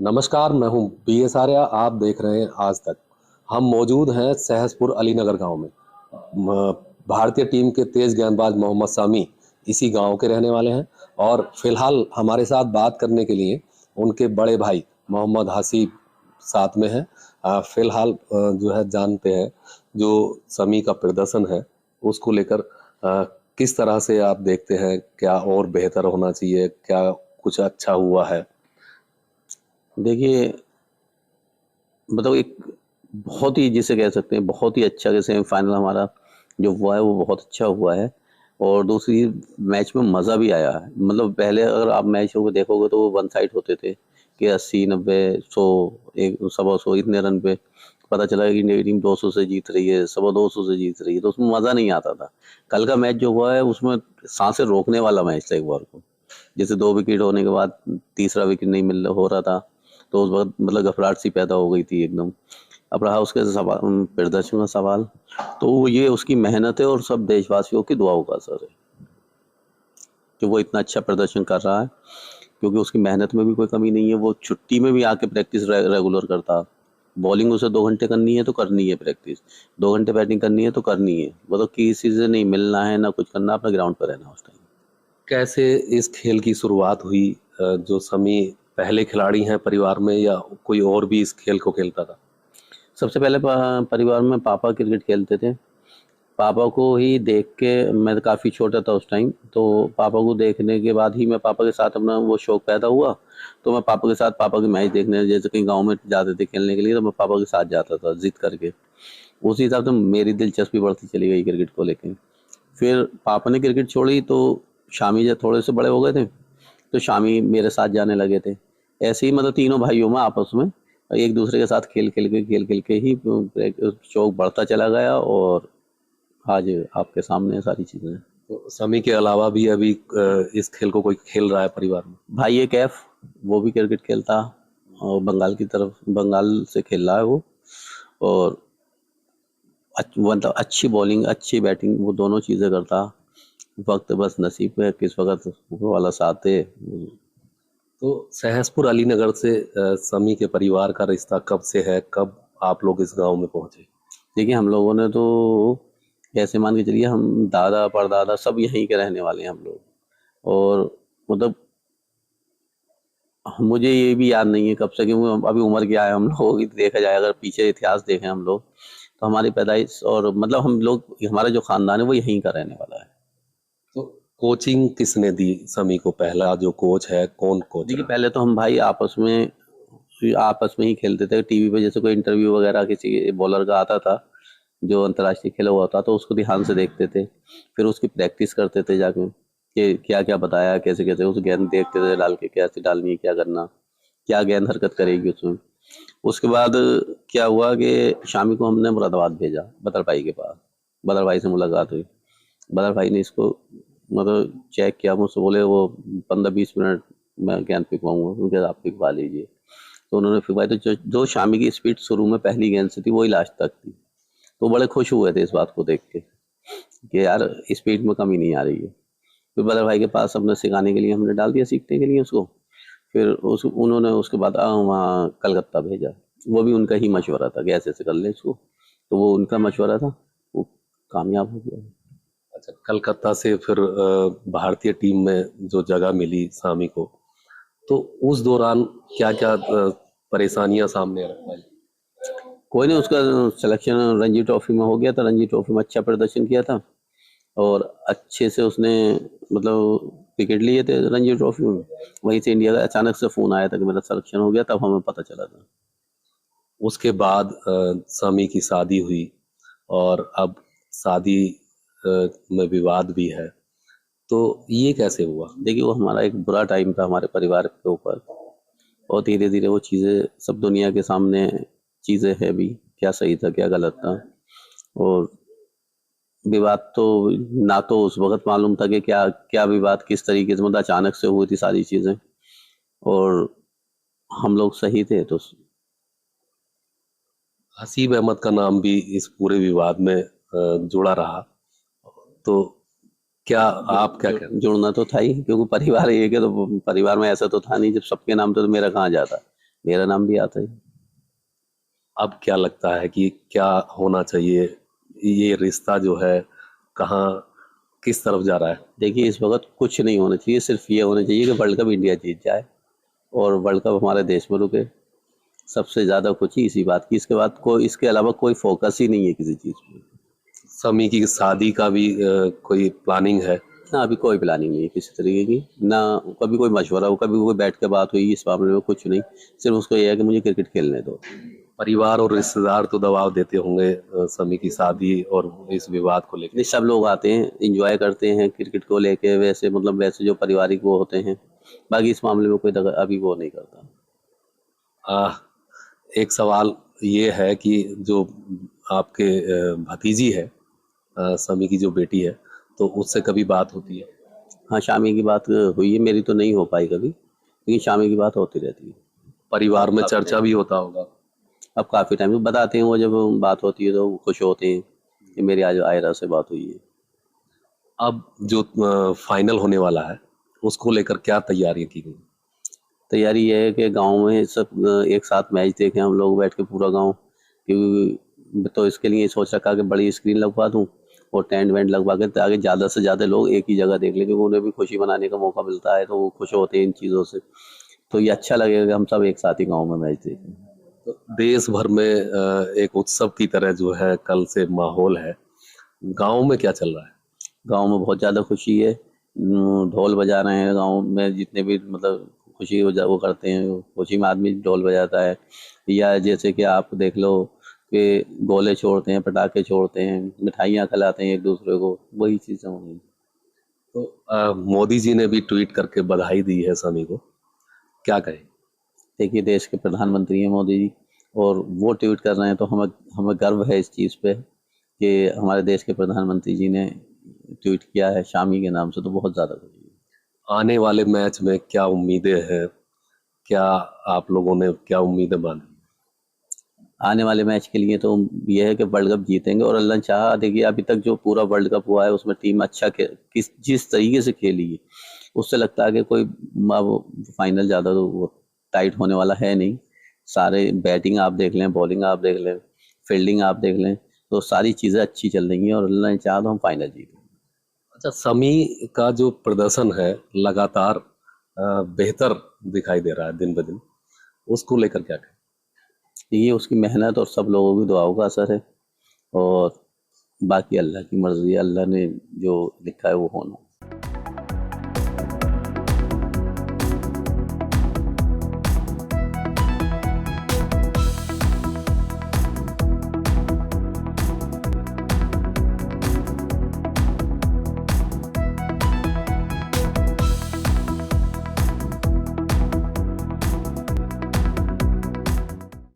नमस्कार, मैं हूँ BS आर्या। आप देख रहे हैं आज तक। हम मौजूद हैं सहसपुर अलीनगर गांव में। भारतीय टीम के तेज गेंदबाज मोहम्मद सामी इसी गांव के रहने वाले हैं और फिलहाल हमारे साथ बात करने के लिए उनके बड़े भाई मोहम्मद हसीब साथ में हैं। फिलहाल जो है जानते हैं जो समी का प्रदर्शन है उसको लेकर किस तरह से आप देखते हैं, क्या और बेहतर होना चाहिए, क्या कुछ अच्छा हुआ है? देखिए, मतलब एक बहुत ही जिसे कह सकते हैं बहुत ही अच्छा सेमीफाइनल हमारा जो हुआ है वो बहुत अच्छा हुआ है। और दूसरी मैच में मज़ा भी आया है। मतलब पहले अगर आप मैचों को देखोगे तो वो वन साइड होते थे कि 80 90 100 एक 100 इतने रन पे पता चला कि इंडिया की टीम 200 से जीत रही है, 250 से जीत रही है, तो उसमें मज़ा नहीं आता था। कल का मैच जो हुआ है उसमें सांसें रोकने वाला मैच था एक बार को। जैसे 2 विकेट होने के बाद तीसरा विकेट नहीं मिल हो रहा था, तो उस वक़्त मतलब घबराहट सी पैदा हो गई थी एकदम। अब रहा उसके प्रदर्शन का सवाल, तो ये उसकी मेहनत है और सब देशवासियों की दुआओं का असर है कि वो इतना अच्छा प्रदर्शन कर रहा है, क्योंकि उसकी मेहनत में भी कोई कमी नहीं है। वो छुट्टी में भी आके प्रैक्टिस रेगुलर करता। बॉलिंग उसे 2 घंटे करनी है तो करनी है प्रैक्टिस, 2 घंटे बैटिंग करनी है तो करनी है। वो तो किसी से नहीं मिलना है, ना कुछ करना, अपना ग्राउंड पर रहना उस टाइम। कैसे इस खेल की शुरुआत हुई? जो समी पहले खिलाड़ी हैं परिवार में या कोई और भी इस खेल को खेलता था? सबसे पहले परिवार में पापा क्रिकेट खेलते थे। पापा को ही देख के, मैं काफ़ी छोटा था उस टाइम, तो पापा को देखने के बाद ही मैं पापा के साथ अपना वो शौक पैदा हुआ। तो मैं पापा के साथ पापा के मैच देखने, जैसे कहीं गांव में जाते थे खेलने के लिए, तो मैं पापा के साथ जाता था जिद करके। उसी हिसाब से मेरी दिलचस्पी बढ़ती चली गई क्रिकेट को लेके। फिर पापा ने क्रिकेट छोड़ी तो शामी जब थोड़े से बड़े हो गए थे तो शामी मेरे साथ जाने लगे थे। ऐसे ही मतलब तीनों भाइयों में आपस में एक दूसरे के साथ खेल खेल के ही शौक बढ़ता चला गया। और आज आपके सामने सारी चीज़ें। तो समी के अलावा भी अभी इस खेल को कोई खेल रहा है परिवार में? भाई एक कैफ, वो भी क्रिकेट खेलता और बंगाल की तरफ, बंगाल से खेल रहा है वो। और मतलब अच्छी बॉलिंग अच्छी बैटिंग वो दोनों चीज़ें करता। वक्त बस नसीब है किस वक्त वो वाला साथ है। तो सहसपुर अलीनगर से समी के परिवार का रिश्ता कब से है? कब आप लोग इस गांव में पहुंचे? देखिए, हम लोगों ने तो ऐसे मान के चलिए, हम दादा परदादा सब यहीं के रहने वाले हैं हम लोग। और मतलब मुझे ये भी याद नहीं है कब से, क्योंकि अभी उम्र क्या है हम लोगों की। देखा जाए अगर पीछे इतिहास देखें हम लोग, तो हमारी पैदाइश और मतलब हम लोग, हमारा जो खानदान है वो यहीं का रहने वाला है। तो कोचिंग किसने दी समी को? पहला जो कोच है कौन कोच देखिए, रहा? पहले तो हम भाई आपस में ही खेलते थे। टीवी पे जैसे कोई इंटरव्यू वगैरह किसी बॉलर का आता था जो अंतर्राष्ट्रीय खेला हुआ था, तो उसको ध्यान से देखते थे। फिर उसकी प्रैक्टिस करते थे जाके कि क्या क्या बताया, कैसे कैसे उस गेंद देखते थे डाल के, कैसे डालनी है, क्या करना, क्या गेंद हरकत करेगी उसमें। उसके बाद क्या हुआ कि शामी को हमने मुरादाबाद भेजा, बदर भाई के पास। बदर भाई से मुलाकात हुई। बदर भाई ने इसको मतलब चेक किया, मुझसे बोले वो 15 20 मिनट मैं गेंद फिकवाऊंगा, उनके आप फिकवा लीजिए। तो उन्होंने फिकवाई, तो जो शामी की स्पीड शुरू में पहली गेंद से थी वही लास्ट तक थी। तो बड़े खुश हुए थे इस बात को देख के कि यार स्पीड में कमी नहीं आ रही है। फिर बदर भाई के पास अपने सिखाने के लिए हमने डाल दिया, सीखने के लिए उसको। फिर उन्होंने उसके बाद वहाँ कलकत्ता भेजा। वो भी उनका ही मशवरा था कि ऐसे ऐसे कर ले इसको, तो वो उनका मशवरा था, वो कामयाब हो गया। अच्छा, कलकत्ता से फिर भारतीय टीम में जो जगह मिली सामी को, तो उस दौरान क्या क्या परेशानियां सामने आई? कोई नहीं, उसका सिलेक्शन रणजी ट्रॉफी में हो गया था। रणजी ट्रॉफी में अच्छा प्रदर्शन किया था और अच्छे से उसने मतलब विकेट लिए थे रणजी ट्रॉफी में। वहीं से इंडिया का अचानक से फोन आया था कि मेरा सिलेक्शन हो गया, तब हमें पता चला था। उसके बाद समी की शादी हुई और अब शादी में विवाद भी है, तो ये कैसे हुआ? देखिए, वो हमारा एक बुरा टाइम था हमारे परिवार के ऊपर। और धीरे धीरे वो चीज़ें सब दुनिया के सामने चीज़ें है भी, क्या सही था क्या गलत था। और विवाद तो ना तो उस वक़्त मालूम था कि क्या क्या विवाद किस तरीके से, मतलब अचानक से हुई थी सारी चीज़ें। और हम लोग सही थे तो हसीब अहमद का नाम भी इस पूरे विवाद में जुड़ा रहा, तो क्या आप क्या कहते जुड़ना तो था ही, क्योंकि परिवार एक है, तो परिवार में ऐसा तो था नहीं जब सबके नाम थे तो मेरा कहाँ जाता। मेरा नाम भी आता है। अब क्या लगता है कि क्या होना चाहिए, ये रिश्ता जो है कहाँ किस तरफ जा रहा है? देखिए इस वक्त कुछ नहीं होना चाहिए, सिर्फ ये होना चाहिए कि वर्ल्ड कप इंडिया जीत जाए और वर्ल्ड कप हमारे देश में रुके। सबसे ज़्यादा खुशी इसी बात की, इसके बाद कोई, इसके अलावा कोई फोकस ही नहीं है किसी चीज़ पे। समी की शादी का भी कोई प्लानिंग है? ना अभी कोई प्लानिंग नहीं है किसी तरीके की, ना कभी कोई मशवरा हो, कभी कोई बैठ के बात हुई इस मामले में, कुछ नहीं। सिर्फ उसको ये है कि मुझे क्रिकेट खेलने दो। परिवार और रिश्तेदार तो दबाव देते होंगे समी की शादी और इस विवाद को लेकर। नहीं, सब लोग आते हैं, इंजॉय करते हैं क्रिकेट को लेके, वैसे मतलब वैसे जो पारिवारिक वो होते हैं। बाकी इस मामले में कोई अभी वो नहीं करता। आ, एक सवाल ये है कि जो आपके भतीजी है, समी की जो बेटी है, तो उससे कभी बात होती है? हाँ, शामी की बात हुई है, मेरी तो नहीं हो पाई कभी, लेकिन शामी की बात होती रहती है। परिवार में काफी चर्चा भी होता होगा? अब काफ़ी टाइम बताते हैं वो, जब बात होती है तो वो खुश होते हैं कि मेरी आज आयरा से बात हुई है। अब जो फाइनल होने वाला है उसको लेकर क्या तैयारी की गई? तैयारी ये है कि गांव में सब एक साथ मैच देखें हम लोग बैठ के, पूरा गांव। क्योंकि तो इसके लिए सोच रखा कि बड़ी स्क्रीन लगवा दूं और टेंट वेंट लगवा के, ताकि ज़्यादा से ज़्यादा लोग एक ही जगह देख लें, क्योंकि उन्हें भी खुशी मनाने का मौका मिलता है, तो वो खुश होते हैं इन चीज़ों से। तो ये अच्छा लगेगा कि हम सब एक साथ ही गाँव में मैच देखें। तो देश भर में एक उत्सव की तरह जो है कल से माहौल है, गांव में क्या चल रहा है? गाँव में बहुत ज़्यादा खुशी है। ढोल बजा रहे हैं गाँव में, जितने भी मतलब खुशी वो करते हैं, खुशी में आदमी ढोल बजाता है। या जैसे कि आप देख लो कि गोले छोड़ते हैं, पटाखे छोड़ते हैं, मिठाइयाँ खिलाते हैं एक दूसरे को, वही चीज़ें होंगी। तो मोदी जी ने भी ट्वीट करके बधाई दी है समी को, क्या कहें? देखिए देश के प्रधानमंत्री हैं मोदी जी, और वो ट्वीट कर रहे हैं, तो हमें हमें गर्व है इस चीज़ पे कि हमारे देश के प्रधानमंत्री जी ने ट्वीट किया है शामी के नाम से, तो बहुत ज़्यादा खुशी है। आने वाले मैच में क्या उम्मीदें हैं? क्या आप लोगों ने क्या उम्मीदें बांधी? आने वाले मैच के लिए तो ये है कि वर्ल्ड कप जीतेंगे, और अल्लाह चाहा, देखिए अभी तक जो पूरा वर्ल्ड कप हुआ है उसमें टीम अच्छा जिस तरीके से खेली है, उससे लगता है कि कोई फाइनल ज़्यादा तो वो टाइट होने वाला है नहीं। सारे बैटिंग आप देख लें, बॉलिंग आप देख लें, फील्डिंग आप देख लें, तो सारी चीज़ें अच्छी चल रही हैं, और अल्लाह ने चाहा तो हम फाइनल जीतेंगे। अच्छा, समी का जो प्रदर्शन है लगातार बेहतर दिखाई दे रहा है दिन ब दिन, उसको लेकर क्या कहें? ये उसकी मेहनत और सब लोगों की दुआओं का असर है, और बाकी अल्लाह की मर्ज़ी है, अल्लाह ने जो लिखा है वो होना।